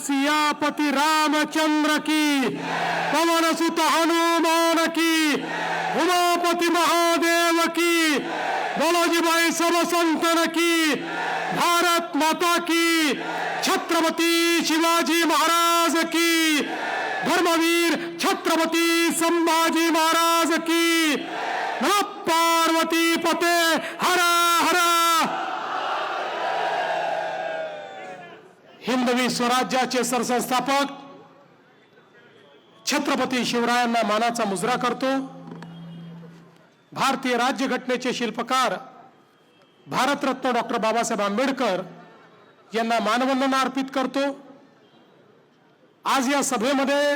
सियापति रामचंद्र की, पवन सुत हनुमान की, उमापति महादेव की, बोलो भाई सब संतन की, भारत माता की, छत्रपति शिवाजी महाराज की, धर्मवीर छत्रपति संभाजी महाराज की, नमः पार्वती पते हरा हरा। हिंदवी स्वराज्याचे सरसंस्थापक छत्रपती शिवरायांना मानाचा मुजरा करतो। भारतीय राज्यघटनेचे शिल्पकार भारतरत्न डॉक्टर बाबासाहेब आंबेडकर यांना मानवंदना अर्पित करतो। आज या सभेमध्ये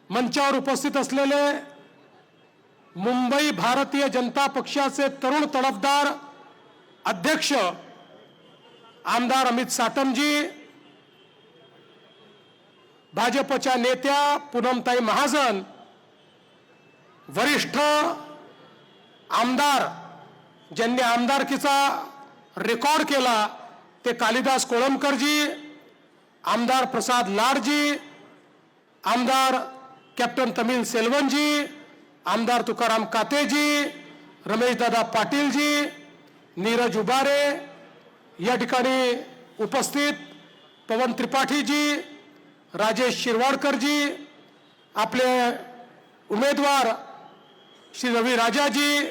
मंचावर उपस्थित असलेले मुंबई भारतीय जनता पक्षाचे तरुण तडफदार अध्यक्ष आमदार अमित साटमजी, भाजपच्या नेत्या पूनमताई महाजन, वरिष्ठ आमदार ज्यांनी आमदारकीचा रेकॉर्ड केला ते कालिदास कोळंबकरजी, आमदार प्रसाद लाडजी, आमदार कॅप्टन तमिल सेल्वनजी, आमदार तुकाराम कातेजी, रमेशदादा पाटीलजी, नीरज उबारे, या ठिकाणी उपस्थित पवन त्रिपाठीजी, राजेश शिरवाडकरजी, आपले उमेदवार श्री रवी राजाजी,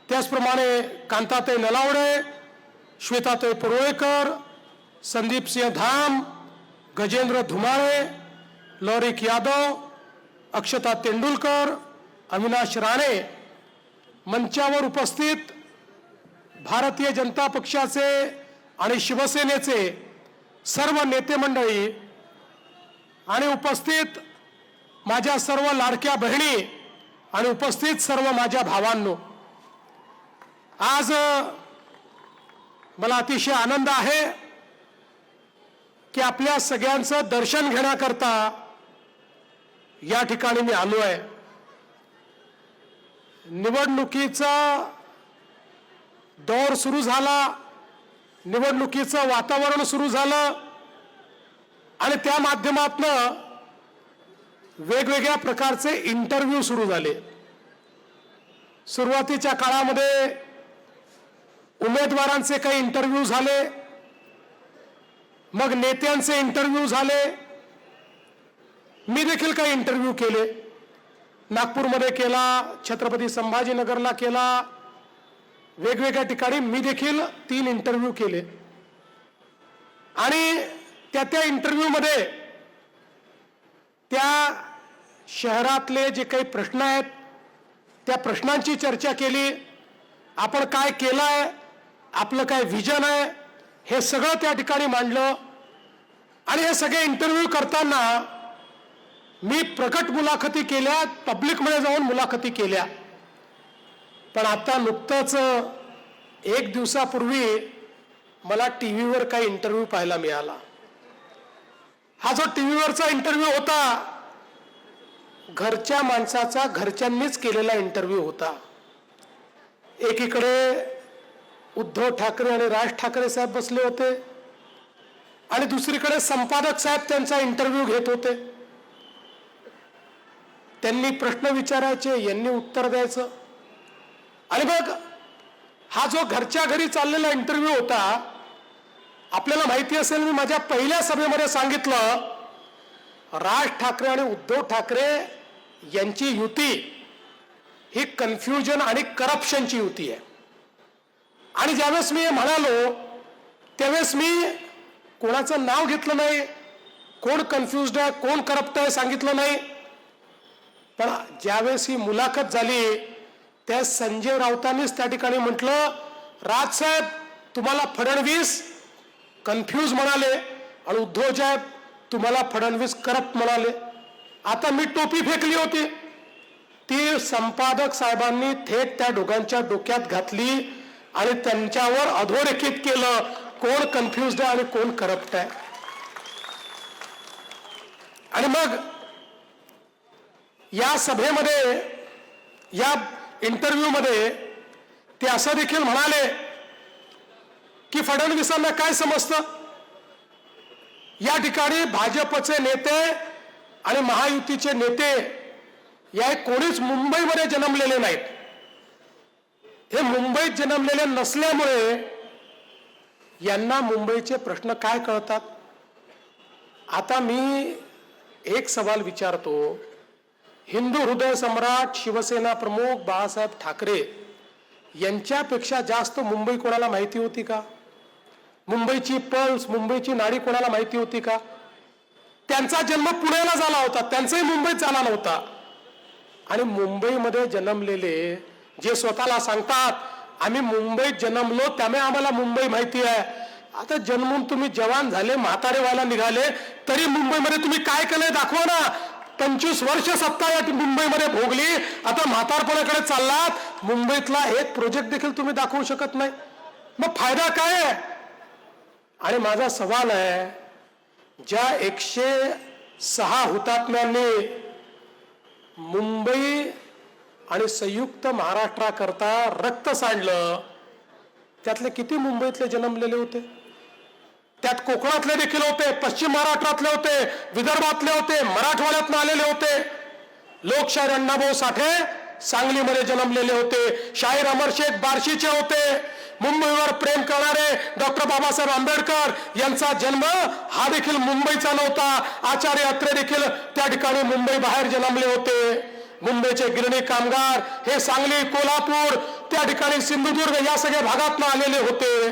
त्याचप्रमाणे कांताताई नलावडे, श्वेताताई पुरोळेकर, संदीप सिंह धाम, गजेंद्र धुमाळे, लौरिक यादव, अक्षता तेंडुलकर, अविनाश राणे, मंचावर उपस्थित भारतीय जनता पक्षाचे आणि शिवसेनेचे सर्व नेते मंडळी आणि उपस्थित माझ्या सर्व लाडक्या बहिणी आणि उपस्थित सर्व माझ्या भावांनो, आज मला अतिशय आनंद आहे की आपल्या सगळ्यांचं दर्शन घेण्याकरता या ठिकाणी मी आलो आहे। निवडणुकीचा दौर सुरू झाला, निवडणुकीचं वातावरण सुरू झालं आणि त्या माध्यमातून वेगवेगळ्या प्रकारचे इंटरव्ह्यू सुरू झाले। सुरुवातीच्या काळामध्ये उमेदवारांचे काही इंटरव्ह्यू झाले, मग नेत्यांचे इंटरव्ह्यू झाले, मी देखील काही इंटरव्ह्यू केले। नागपूरमध्ये केला, छत्रपती संभाजीनगरला केला, वेगवेगळ्या ठिकाणी मी देखील 3 इंटरव्ह्यू केले आणि त्या इंटरव्ह्यू मध्ये त्या शहरातले जे काही प्रश्न आहेत त्या प्रश्नांची चर्चा केली। आपण काय केलंय, आपलं काय विजन आहे, हे सगळं त्या ठिकाणी मांडलं आणि हे सगळे इंटरव्ह्यू करताना मी प्रकट मुलाखती केल्या, पब्लिकमध्ये जाऊन मुलाखती केल्या। पण आता नुकतंच 1 दिवसापूर्वी मला टीव्हीवर काही इंटरव्ह्यू पाहायला मिळाला। हा जो टीव्हीवरचा इंटरव्ह्यू होता घरच्या माणसाचा, घरच्यांनीच केलेला इंटरव्ह्यू होता। एकीकडे उद्धव ठाकरे आणि राज ठाकरे साहेब बसले होते आणि दुसरीकडे संपादक साहेब त्यांचा इंटरव्ह्यू घेत होते। त्यांनी प्रश्न विचारायचे, यांनी उत्तर द्यायचं आणि मग हा जो घरच्या घरी चाललेला इंटरव्ह्यू होता, आपल्याला माहिती असेल मी माझ्या पहिल्या सभेमध्ये सांगितलं, राज ठाकरे आणि उद्धव ठाकरे यांची युती ही कन्फ्युजन आणि करप्शनची युती आहे। आणि ज्यावेळेस मी म्हणालो त्यावेळेस मी कोणाचं नाव घेतलं नाही, कोण कन्फ्युज्ड आहे, कोण करप्ट आहे सांगितलं नाही। पण ज्यावेळेस ही मुलाखत झाली त्या संजय राऊतांनीच त्या ठिकाणी म्हटलं, राजसाहेब तुम्हाला फडणवीस कन्फ्यूज म्हणाले आणि उद्धव साहेब तुम्हाला फडणवीस करप्ट म्हणाले। आता मी टोपी फेकली होती, ती संपादक साहेबांनी थेट त्या दोघांच्या डोक्यात घातली आणि त्यांच्यावर अधोरेखित केलं कोण कन्फ्युज्ड आहे आणि कोण करप्ट आहे। आणि मग या सभेमध्ये, या इंटरव्ह्यू मध्ये ते असं देखील म्हणाले की फडणवीसांना काय समजतं, या ठिकाणी भाजपचे नेते आणि महायुतीचे नेते या कोणीच मुंबईमध्ये जन्मलेले नाहीत. हे मुंबईत जन्मलेले नसल्यामुळे यांना मुंबईचे प्रश्न काय कळतात. आता मी एक सवाल विचारतो, हिंदू हृदय सम्राट शिवसेना प्रमुख बाळासाहेब ठाकरे यांच्यापेक्षा जास्त मुंबई कोणाला माहिती होती का? मुंबईची पल्स, मुंबईची नाडी कोणाला माहिती होती का? त्यांचा जन्म पुण्याला झाला होता, त्यांचाही मुंबईत झाला नव्हता. आणि मुंबईमध्ये जन्मलेले जे स्वतःला सांगतात आम्ही मुंबईत जन्मलो त्यामुळे आम्हाला मुंबई माहिती आहे. आता जन्मून तुम्ही जवान झाले, म्हातारे व्हायला निघाले, तरी मुंबईमध्ये तुम्ही काय केलंय दाखवा ना. 25 वर्ष सत्ता या मुंबईमध्ये भोगली, आता म्हातारपणाकडे चाललात, मुंबईतला एक प्रोजेक्ट देखील तुम्ही दाखवू शकत नाही. मग फायदा काय आहे? आणि माझा सवाल आहे, ज्या 106 हुतात्म्यांनी मुंबई आणि संयुक्त महाराष्ट्राकरता रक्त सांडलं, त्यातले किती मुंबईतले जन्मलेले होते? त्यात कोकणातले देखील होते, पश्चिम महाराष्ट्रातले होते, विदर्भातले होते, मराठवाड्यातून आलेले होते. लोकशाहीर अण्णाभाऊ साठे सांगलीमध्ये जन्मलेले होते, शाहीर अमरशेख बार्शीचे होते. मुंबईवर प्रेम करणारे डॉक्टर बाबासाहेब आंबेडकर यांचा जन्म हा देखील मुंबईचा नव्हता. आचार्य अत्रे देखील त्या ठिकाणी मुंबई बाहेर जन्मले होते. मुंबईचे गिरणी कामगार हे सांगली, कोल्हापूर, त्या ठिकाणी सिंधुदुर्ग या सगळ्या भागातून आलेले होते.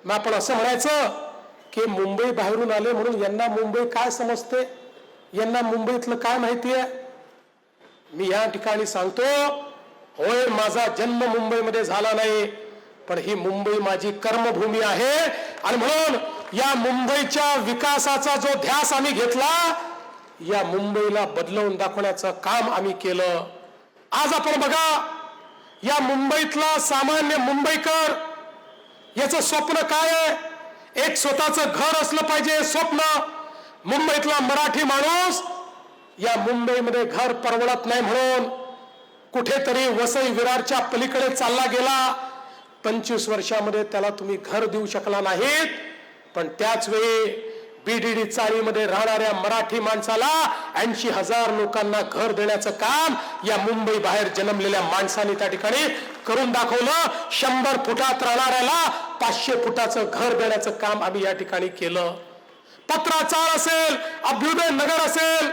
मग आपण असं म्हणायचं की मुंबई बाहेरून आले म्हणून यांना मुंबई काय समजते, यांना मुंबईतलं काय माहिती आहे? मी या ठिकाणी सांगतो, होय माझा जन्म मुंबईमध्ये झाला नाही, पण ही मुंबई माझी कर्मभूमी आहे. आणि म्हणून या मुंबईच्या विकासाचा जो ध्यास आम्ही घेतला, या मुंबईला बदलवून दाखवण्याचं काम आम्ही केलं. आज आपण बघा, या मुंबईतला सामान्य मुंबईकर याचं स्वप्न काय आहे? एक स्वतःचं घर असलं पाहिजे स्वप्न. मुंबईतला मराठी माणूस या मुंबईमध्ये घर परवडत नाही म्हणून कुठेतरी वसई विरारच्या पलीकडे चालला गेला. 25 वर्षामध्ये त्याला तुम्ही घर देऊ शकला नाहीत. पण त्याच वेळी बीडीडी चाळीमध्ये राहणाऱ्या मराठी माणसाला 80,000 लोकांना घर देण्याचं काम या मुंबई बाहेर जन्मलेल्या माणसांनी त्या ठिकाणी करून दाखवलं. 100 फुटात राहणाऱ्याला 500 फुटाचं घर देण्याचं काम आम्ही या ठिकाणी केलं. पत्राचाळ असेल, अभ्युदय नगर असेल,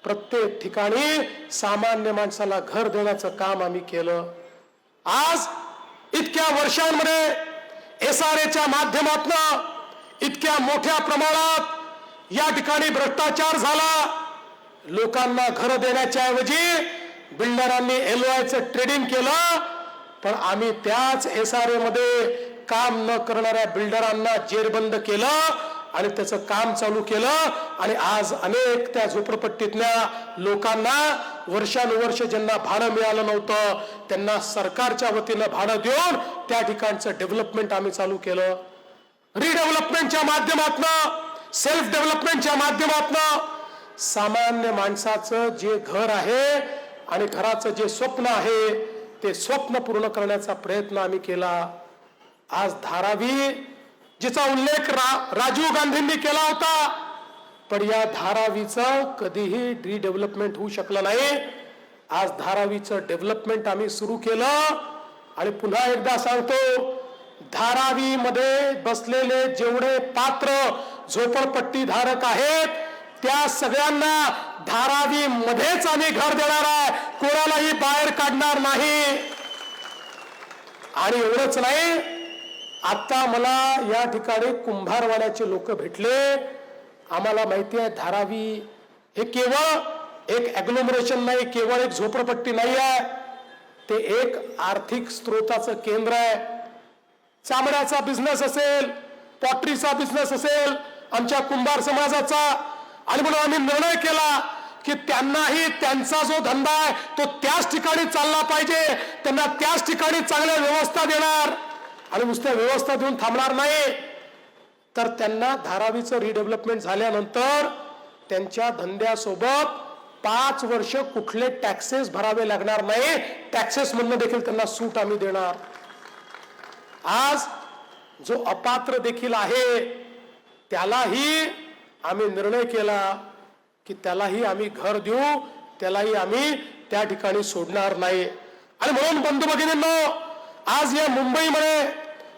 प्रत्येक ठिकाणी सामान्य माणसाला घर देण्याचं काम आम्ही केलं. आज इतक्या वर्षांमध्ये SRAच्या माध्यमातून इतक्या मोठ्या प्रमाणात या ठिकाणी भ्रष्टाचार झाला. लोकांना घर देण्याच्या ऐवजी बिल्डरांनी LOIचं ट्रेडिंग केलं. पण आम्ही त्याच SRA मध्ये काम न करणाऱ्या बिल्डरांना जेरबंद केलं आणि त्याचं काम चालू केलं. आणि आज अनेक त्या झोपडपट्टीतल्या लोकांना वर्षानुवर्ष ज्यांना भाडं मिळालं नव्हतं त्यांना सरकारच्या वतीनं भाडं देऊन त्या ठिकाणचं डेव्हलपमेंट आम्ही चालू केलं. रिडेव्हलपमेंटच्या माध्यमातून, सेल्फ डेव्हलपमेंटच्या माध्यमातून सामान्य माणसाचं जे घर आहे आणि घराचं जे स्वप्न आहे ते स्वप्न पूर्ण करण्याचा प्रयत्न आम्ही केला. आज धारावी जिचा उल्लेख राजीव गांधींनी केला होता, पण या धारावीचं कधीही रिडेव्हलपमेंट होऊ शकलं नाही. आज धारावीचं डेव्हलपमेंट आम्ही सुरू केलं. आणि पुन्हा एकदा सांगतो, धारावीमध्ये बसलेले जेवढे पात्र झोपडपट्टी धारक आहेत त्या सगळ्यांना धारावी मध्येच आम्ही घर देणार आहे, कोणालाही बाहेर काढणार नाही. आणि एवढंच नाही, आता मला या ठिकाणी कुंभारवाड्याचे लोक भेटले. आम्हाला माहिती आहे धारावी हे केवळ एक ॲग्लोमरेशन नाही, केवळ एक झोपडपट्टी नाही आहे, ते एक आर्थिक स्रोताचं केंद्र आहे. चामड्याचा बिझनेस असेल, पॉटरीचा बिझनेस असेल आमच्या कुंभार समाजाचा. आणि म्हणून आम्ही निर्णय केला की त्यांनाही त्यांचा जो धंदा आहे तो त्याच ठिकाणी चालला पाहिजे. त्यांना त्याच ठिकाणी चांगल्या व्यवस्था देणार. आणि नुसत्या व्यवस्था देऊन थांबणार नाही, तर त्यांना धारावीचं रिडेव्हलपमेंट झाल्यानंतर त्यांच्या धंद्यासोबत 5 वर्ष कुठले टॅक्सेस भरावे लागणार नाही. टॅक्सेस मधनं देखील त्यांना सूट आम्ही देणार. आज जो अपात्र देखील आहे त्यालाही आम्ही निर्णय केला की त्यालाही आम्ही घर देऊ, त्यालाही आम्ही त्या ठिकाणी सोडणार नाही. आणि म्हणून बंधू भगिनींनो, आज या मुंबईमध्ये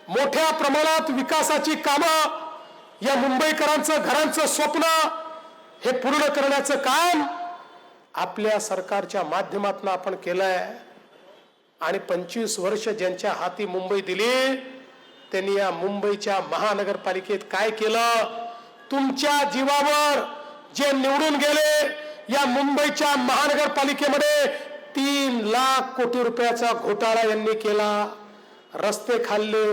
मोठ्या प्रमाणात विकासाची कामं, या मुंबईकरांचं घरांचं स्वप्न हे पूर्ण करण्याचं काम आपल्या सरकारच्या माध्यमातून आपण केलंय. आणि 25 वर्ष ज्यांच्या हाती मुंबई दिली, त्यांनी या मुंबईच्या महानगरपालिकेत काय केलं? तुमच्या जीवावर जे निवडून गेले, या मुंबईच्या महानगरपालिकेमध्ये 3 लाख कोटी रुपयाचा घोटाळा यांनी केला. रस्ते खाल्ले,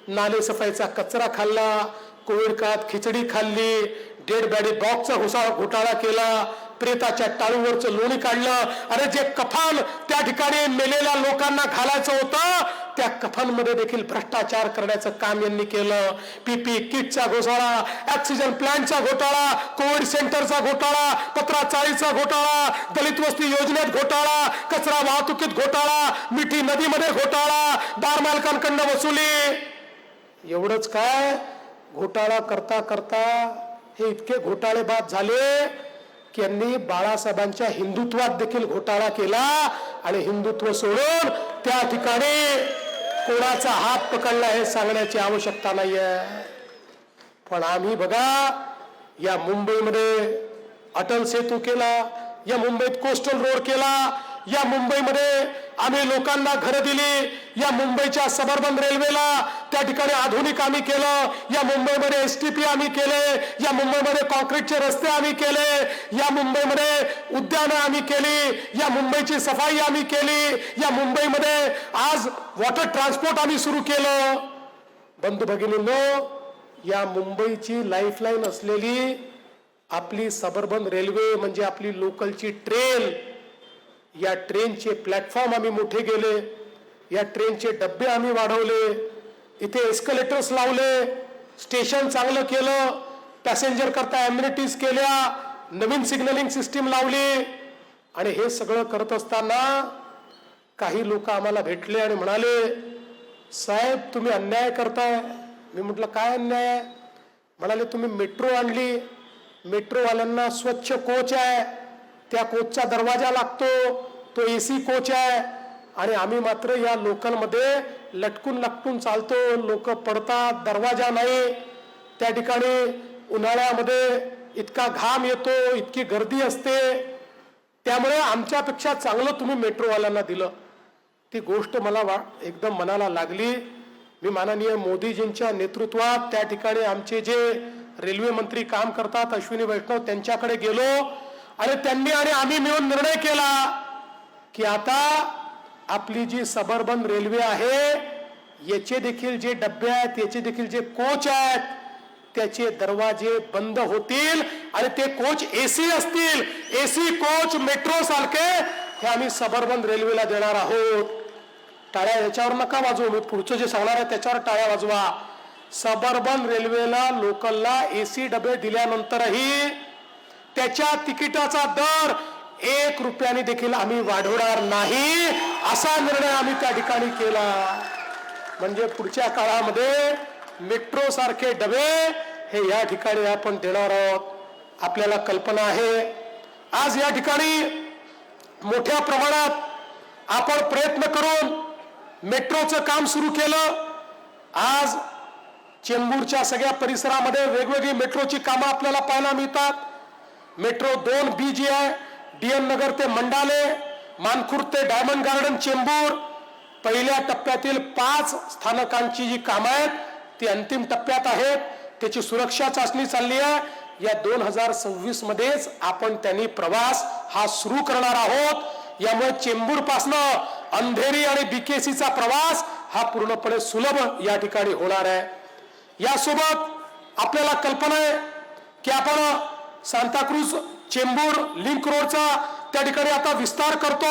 नालेसफाईचा कचरा खाल्ला, कोविड काळात खिचडी खाल्ली, डेड बॉडी बॉक्सचा घोटाळा केला, प्रेताच्या टाळूवरचं लोणी काढलं. अरे जे कफन त्या ठिकाणी मेलेल्या लोकांना घालायचं होतं, त्या कफनमध्ये देखील भ्रष्टाचार करण्याचं काम यांनी केलं. पीपी किटचा घोटाळा, ऑक्सिजन प्लांटचा घोटाळा, कोविड सेंटरचा घोटाळा, पत्रा चाळीचा घोटाळा, दलित वस्ती योजनेत घोटाळा, कचरा वाहतुकीत घोटाळा, मिठी नदीमध्ये घोटाळा, बार मालकांकडनं वसुली. एवढंच काय, घोटाळा करता करता हे इतके घोटाळेबाज झाले की यांनी बाळासाहेबांच्या हिंदुत्वात देखील घोटाळा केला. आणि हिंदुत्व सोडून त्या ठिकाणी कोणाचा हात पकडला हे सांगण्याची आवश्यकता नाहीये. पण आम्ही बघा, या मुंबईमध्ये अटल सेतू केला, या मुंबईत कोस्टल रोड केला, या मुंबईमध्ये आम्ही लोकांना घरं दिली, या मुंबईच्या सबअर्बन रेल्वेला त्या ठिकाणी आधुनिक आम्ही केलं, या मुंबईमध्ये एसटीपी आम्ही केले, या मुंबईमध्ये कॉन्क्रीटचे रस्ते आम्ही केले, या मुंबईमध्ये उद्यानं आम्ही केली, या मुंबईची सफाई आम्ही केली, या मुंबईमध्ये आज वॉटर ट्रान्सपोर्ट आम्ही सुरू केलं. बंधू भगिनींनो, या मुंबईची लाईफलाईन असलेली आपली सबअर्बन रेल्वे म्हणजे आपली लोकलची ट्रेन, या ट्रेनचे प्लॅटफॉर्म आम्ही मोठे केले, या ट्रेनचे डब्बे आम्ही वाढवले, इथे एस्कलेटर्स लावले, स्टेशन चांगलं केलं, पॅसेंजर करता एम्युनिटीज केल्या, नवीन सिग्नलिंग सिस्टीम लावली. आणि हे सगळं करत असताना काही लोक आम्हाला भेटले आणि म्हणाले, साहेब तुम्ही अन्याय करताय. मी म्हटलं काय अन्याय आहे? म्हणाले तुम्ही मेट्रो आणली, मेट्रोवाल्यांना स्वच्छ कोच आहे, त्या कोचचा दरवाजा लागतो, तो एसी कोच आहे, आणि आम्ही मात्र या लोकलमध्ये लटकून लटकून चालतो, लोक पडतात, दरवाजा नाही, त्या ठिकाणी उन्हाळ्यामध्ये इतका घाम येतो, इतकी गर्दी असते, त्यामुळे आमच्यापेक्षा चांगलं तुम्ही मेट्रोवाल्यांना दिलं. ती गोष्ट मला एकदम मनाला लागली. मी माननीय मोदीजींच्या नेतृत्वात त्या ठिकाणी आमचे जे रेल्वे मंत्री काम करतात अश्विनी वैष्णव, त्यांच्याकडे गेलो आणि त्यांनी आणि आम्ही मिळून निर्णय केला की आता आपली जी सबअर्बन रेल्वे आहे, याचे देखील जे डब्बे आहेत, याचे देखील जे कोच आहेत, त्याचे दरवाजे बंद होतील आणि ते कोच एसी असतील. एसी कोच मेट्रो सारखे हे आम्ही सबअर्बन रेल्वेला देणार आहोत. टाळ्या याच्यावर नका वाजवू, मी पुढचं जे सांगणार आहे त्याच्यावर टाळ्या वाजवा. सबअर्बन रेल्वेला लोकलला एसी डबे दिल्यानंतरही त्याच्या तिकिटाचा दर 1 रुपयाने देखील आम्ही वाढवणार नाही, असा निर्णय आम्ही त्या ठिकाणी केला. म्हणजे पुढच्या काळामध्ये मेट्रो सारखे डबे हे या ठिकाणी आपण देणार आहोत. आपल्याला कल्पना आहे, आज या ठिकाणी मोठ्या प्रमाणात आपण प्रयत्न करून मेट्रोचं काम सुरू केलं. आज चेंबूरच्या सगळ्या परिसरामध्ये वेगवेगळी मेट्रोची कामं आपल्याला पाहायला मिळतात. मेट्रो 2B जी आहे, DN नगर ते मंडाले, मानखुर्द ते डायमंड गार्डन चेंबूर, पहिल्या टप्प्यातील 5 स्थानकांची जी कामं आहेत ती अंतिम टप्प्यात आहेत. त्याची सुरक्षा चाचणी चालली आहे. या 2026 मध्येच आपण त्यांनी प्रवास हा सुरू करणार आहोत. यामुळे चेंबूर पासनं अंधेरी आणि BKCचा प्रवास हा पूर्णपणे सुलभ या ठिकाणी होणार आहे. यासोबत आपल्याला कल्पना आहे की आपण सांताक्रूज चेंबूर लिंक रोडचा त्या ठिकाणी आता विस्तार करतो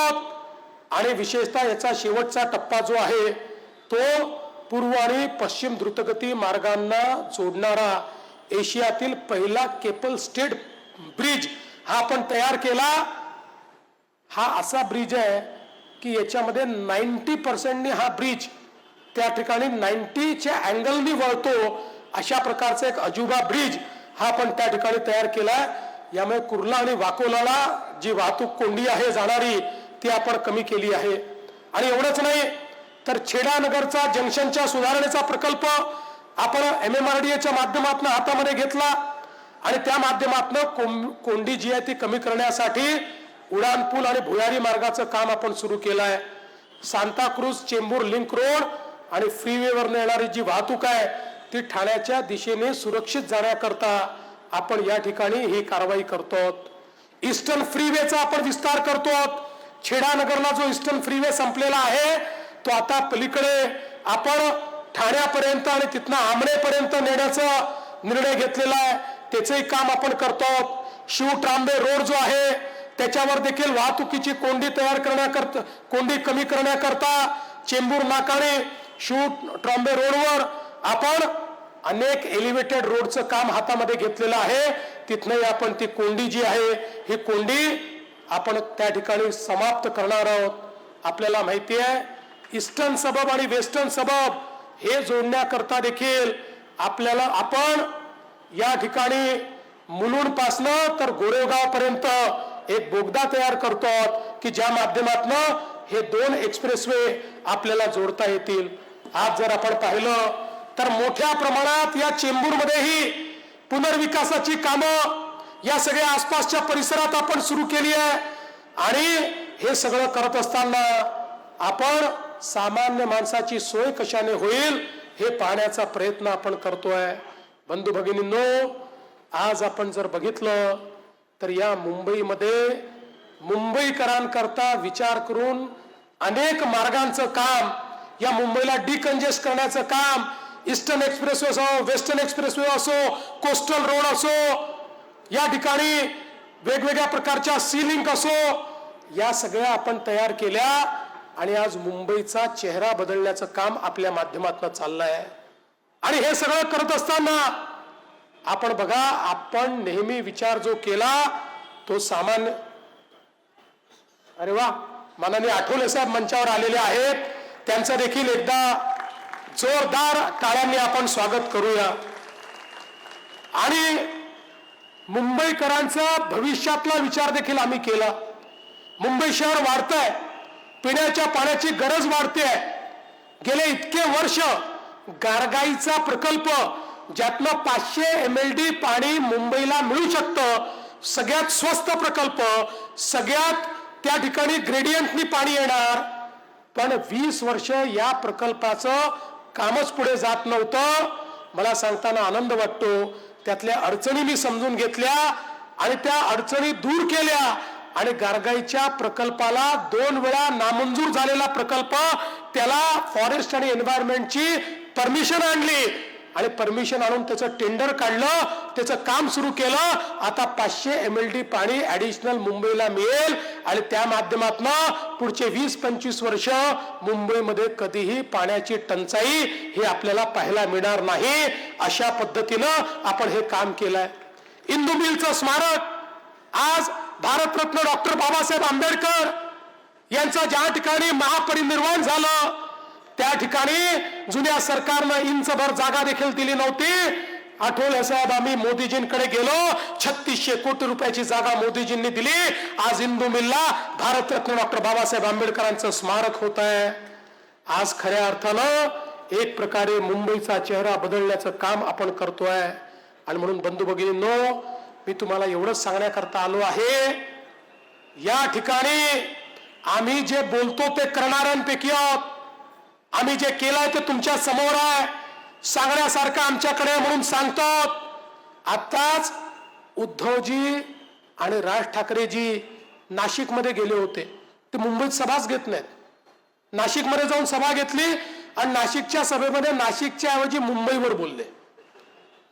आणि विशेषतः याचा शेवटचा टप्पा जो आहे तो पूर्व आणि पश्चिम द्रुतगती मार्गांना जोडणारा एशियातील पहिला केबल स्टेड ब्रिज हा आपण तयार केला. हा असा ब्रिज आहे की याच्यामध्ये 90% हा ब्रिज त्या ठिकाणी 90च्या अँगलनी वळतो, अशा प्रकारचा एक अजुबा ब्रिज हा पण त्या ठिकाणी तयार केलाय. यामुळे कुर्ला आणि वाकोलाला जी वाहतूक कोंडी आहे जाणारी ती आपण कमी केली आहे. आणि एवढंच नाही तर छेडानगरचा जंक्शनच्या सुधारणेचा प्रकल्प आपण MMRDAच्या माध्यमातून हातामध्ये घेतला आणि त्या माध्यमातून कोंडी जी आहे ती कमी करण्यासाठी उडानपूल आणि भुयारी मार्गाचं काम आपण सुरू केलं आहे. सांताक्रूज चेंबूर लिंक रोड आणि फ्रीवेवरनं येणारी जी वाहतूक आहे ती ठाण्याच्या दिशेने सुरक्षित जाण्याकरता आपण या ठिकाणी ही कारवाई करतो. ईस्टर्न फ्रीवेचा आपण विस्तार करतो. छेडानगरला जो ईस्टर्न फ्रीवे संपलेला आहे तो आता पलीकडे आपण ठाण्यापर्यंत आणि तिथनं आमनेपर्यंत नेण्याचा निर्णय घेतलेला आहे. त्याचंही काम आपण करतो. शिव ट्रांबे रोड जो आहे त्याच्यावर देखील वाहतुकीची कोंडी कोंडी कमी करण्याकरता चेंबूर नाकाने शिव ट्रांबे रोडवर आपण अनेक एलिव्हेटेड रोडचं काम हातामध्ये घेतलेलं आहे. तिथनंही आपण ती कोंडी जी आहे ही कोंडी आपण त्या ठिकाणी समाप्त करणार आहोत. आपल्याला माहिती आहे ईस्टर्न सबब आणि वेस्टर्न सबब हे जोडण्याकरता देखील आपण या ठिकाणी मुलुंड पासनं तर गोरेगाव पर्यंत एक बोगदा तयार करतो की ज्या माध्यमातून हे 2 एक्सप्रेसवे आपल्याला जोडता येतील. आज जर आपण पाहिलं तर मोठ्या प्रमाणात या चेंबूरमध्येही पुनर्विकासाची कामं या सगळ्या आसपासच्या परिसरात आपण सुरू केली आहे. आणि हे सगळं करत असताना आपण सामान्य माणसाची सोय कशाने होईल हे पाहण्याचा प्रयत्न आपण करतोय. बंधू भगिनींनो, आज आपण जर बघितलं तर या मुंबईमध्ये मुंबईकरांकरता विचार करून अनेक मार्गांचं काम, या मुंबईला डिकंजेस्ट करण्याचं काम, ईस्टर्न एक्सप्रेसवे असो, वेस्टर्न एक्सप्रेसवे असो, कोस्टल रोड असो, या ठिकाणी वेगवेगळ्या प्रकारच्या सी लिंक असो, या सगळ्या आपण तयार केल्या आणि आज मुंबईचा चेहरा बदलण्याचं काम आपल्या माध्यमातून चाललंय. आणि हे सगळं करत असताना आपण बघा, आपण नेहमी विचार जो केला तो सामान्य, अरे वा, माननीय आठवले साहेब मंचावर आलेले आहेत, त्यांचं देखील एकदा जोरदार टाळ्यांनी आपण स्वागत करूया. आणि मुंबईकरांचा भविष्यातला विचार देखील आम्ही केला. मुंबई शहर वाढतंय, पिण्याच्या पाण्याची गरज वाढते. गेले इतके वर्ष गारगाईचा प्रकल्प ज्यातनं 500 MLD पाणी मुंबईला मिळू शकतं, सगळ्यात स्वस्त प्रकल्प, सगळ्यात त्या ठिकाणी ग्रेडियंटनी पाणी येणार, पण 20 वर्ष या प्रकल्पाचं कामच पुढे जात नव्हतं. मला सांगताना आनंद वाटतो, त्यातल्या अडचणी मी समजून घेतल्या आणि त्या अडचणी दूर केल्या आणि गारगाईच्या प्रकल्पाला 2 वेळा नामंजूर झालेला प्रकल्प, त्याला फॉरेस्ट आणि एन्व्हायरमेंटची परमिशन आणली आणि परमिशन आणून त्याचं टेंडर काढलं, त्याचं काम सुरू केलं. आता 500 MLD पाणी ऍडिशनल मुंबईला मिळेल आणि त्या माध्यमातून पुढचे 20-25 वर्ष मुंबईमध्ये कधीही पाण्याची टंचाई हे आपल्याला पाहायला मिळणार नाही. अशा पद्धतीनं आपण हे काम केलंय. इंदू मिलचं स्मारक, आज भारतरत्न डॉक्टर बाबासाहेब आंबेडकर यांचं ज्या ठिकाणी महापरिनिर्वाण झालं त्या ठिकाणी जुन्या सरकारनं इंचभर जागा देखील दिली नव्हती. आठवले साहेब, आम्ही मोदीजींकडे गेलो, 3600 कोटी रुपयाची जागा मोदीजींनी दिली. आज इंदू मिलला भारतरत्न डॉक्टर बाबासाहेब आंबेडकरांचं स्मारक होत आहे. आज खऱ्या अर्थानं एक प्रकारे मुंबईचा चेहरा बदलण्याचं काम आपण करतोय. आणि म्हणून बंधू भगिनींनो, मी तुम्हाला एवढंच सांगण्याकरता आलो आहे, या ठिकाणी आम्ही जे बोलतो ते करणाऱ्यांपैकी आहोत. आम्ही जे केलंय ते तुमच्या समोर आहे, सांगण्यासारखं आमच्याकडे म्हणून सांगतो. आताच उद्धवजी आणि राज ठाकरेजी नाशिकमध्ये गेले होते. ते मुंबईत सभाच घेत नाहीत. नाशिकमध्ये जाऊन सभा घेतली आणि नाशिकच्या सभेमध्ये नाशिकच्या ऐवजी मुंबईवर बोलले,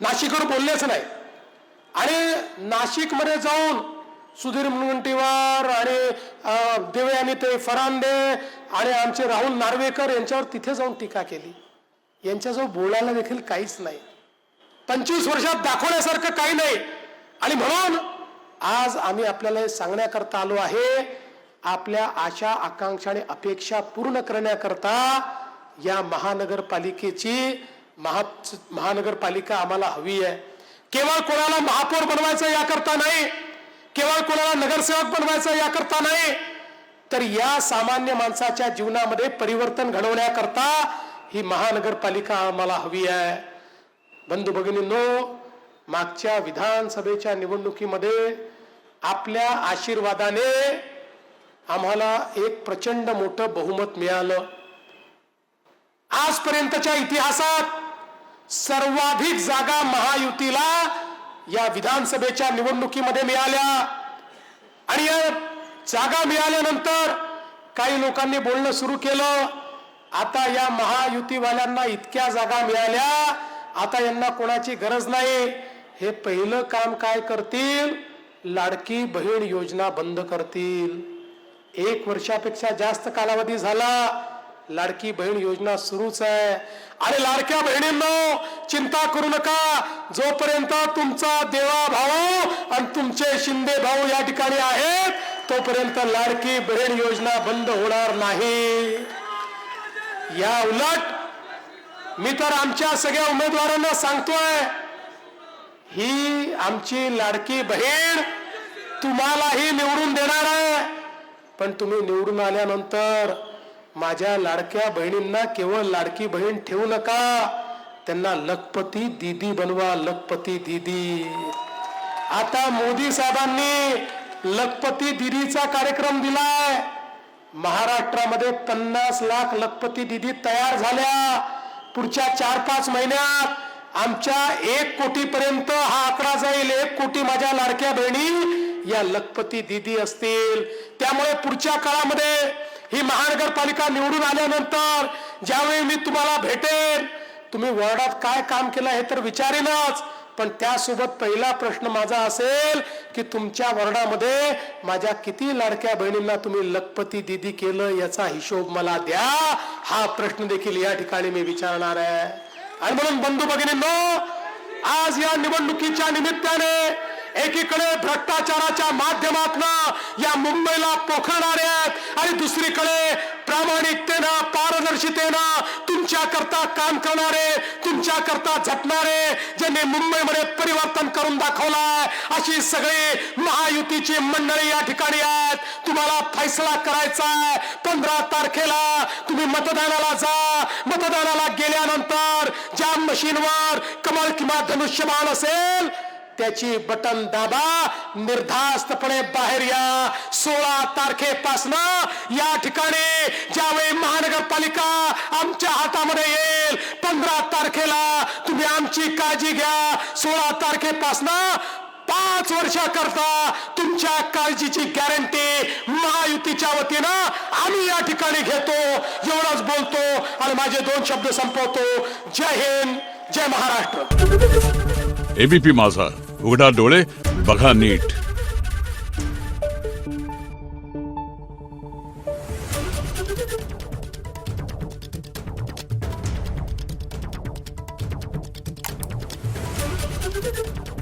नाशिकवर बोललेच नाही. आणि नाशिकमध्ये जाऊन सुधीर मुनगंटीवार आणि देवयानी ते फरांदे आणि आमचे राहुल नार्वेकर यांच्यावर तिथे जाऊन टीका केली. यांच्याजवळ बोलायला देखील काहीच नाही, 25 वर्षात दाखवण्यासारखं काही नाही. आणि म्हणून आज आम्ही आपल्याला हे सांगण्याकरता आलो आहे, आपल्या आशा आकांक्षा आणि अपेक्षा पूर्ण करण्याकरता या महानगरपालिकेची महानगरपालिका आम्हाला हवी आहे. केवळ कोणाला महापौर बनवायचं याकरता नाही, केवळ कोणाला नगरसेवक बनवायचं याकरता नाही, तर या सामान्य माणसाच्या जीवनामध्ये परिवर्तन घडवण्याकरता ही महानगरपालिका आम्हाला हवी आहे. बंधू भगिनींनो, मागच्या विधानसभेच्या निवडणुकीमध्ये आपल्या आशीर्वादाने आम्हाला एक प्रचंड मोठं बहुमत मिळालं. आजपर्यंतच्या इतिहासात सर्वाधिक जागा महायुतीला या विधानसभेच्या निवडणुकीमध्ये मिळाल्या. आणि या जागा मिळाल्यानंतर काही लोकांनी बोलणं सुरू केलं, आता या महायुतीवाल्यांना इतक्या जागा मिळाल्या, आता यांना कोणाची गरज नाही. हे पहिलं काम काय करतील? लाडकी बहीण योजना बंद करतील. 1 वर्षापेक्षा जास्त कालावधी झाला, लाडकी बहीण योजना सुरूच आहे. आणि लाडक्या बहिणींनो, चिंता करू नका, जोपर्यंत तुमचा देवा भाऊ आणि तुमचे शिंदे भाऊ या ठिकाणी आहेत, तोपर्यंत लाडकी बहीण योजना बंद होणार नाही. या उलट मी तर आमच्या सगळ्या उमेदवारांना सांगतोय, ही आमची लाडकी बहीण तुम्हालाही निवडून देणार आहे. पण तुम्ही निवडून आल्यानंतर माझ्या लाडक्या बहिणींना केवळ लाडकी बहीण ठेवू नका, त्यांना लखपती दीदी बनवा. लखपती दीदी. आता मोदी साहेबांनी लखपती दीदीचा कार्यक्रम दिलाय. महाराष्ट्रामध्ये 50 लाख लखपती दीदी तयार झाल्या. पुढच्या 4-5 महिन्यात आमच्या 1 कोटीपर्यंत हा आकडा जाईल. 1 कोटी माझ्या लाडक्या बहिणी या लखपती दीदी असतील. त्यामुळे पुढच्या काळामध्ये ही महानगरपालिका निवडून आल्यानंतर ज्यावेळी मी तुम्हाला भेटेन, तुम्ही वॉर्डात काय काम केलं हे तर विचारेनच, पण त्यासोबत पहिला प्रश्न माझा असेल की तुमच्या वॉर्डामध्ये माझ्या किती लाडक्या बहिणींना तुम्ही लखपती दीदी केलं याचा हिशोब मला द्या. हा प्रश्न देखील या ठिकाणी मी विचारणार आहे. आणि म्हणून बंधू भगिनींनो, आज या निवडणुकीच्या निमित्ताने एकीकडे भ्रष्टाचाराच्या माध्यमातून या मुंबईला पोखरणारे आहेत आणि दुसरीकडे प्रामाणिकतेनं, पारदर्शितेनं तुमच्या करता काम करणारे, तुमच्या करता झटणारे, ज्यांनी मुंबईमध्ये परिवर्तन करून दाखवलाय, अशी सगळी महायुतीची मंडळी या ठिकाणी आहेत. तुम्हाला फैसला करायचा आहे. 15 तारखेला तुम्ही मतदानाला जा. मतदानाला गेल्यानंतर ज्या मशीनवर कमळ किंवा धनुष्यबाण असेल त्याची बटन दाबा, निर्धास्तपणे बाहेर या. 16 तारखेपासनं या ठिकाणी ज्यावेळी महानगरपालिका आमच्या हातामध्ये येईल, 15 तारखेला तुम्ही आमची काळजी घ्या. 16 तारखेपासनं 5 वर्षाकरता तुमच्या काळजीची गॅरंटी महायुतीच्या वतीनं आम्ही या ठिकाणी घेतो. एवढंच बोलतो आणि माझे 2 शब्द संपवतो. जय हिंद, जय महाराष्ट्र. एबीपी माझा, उघडा डोळे बघा नीट. Thank you.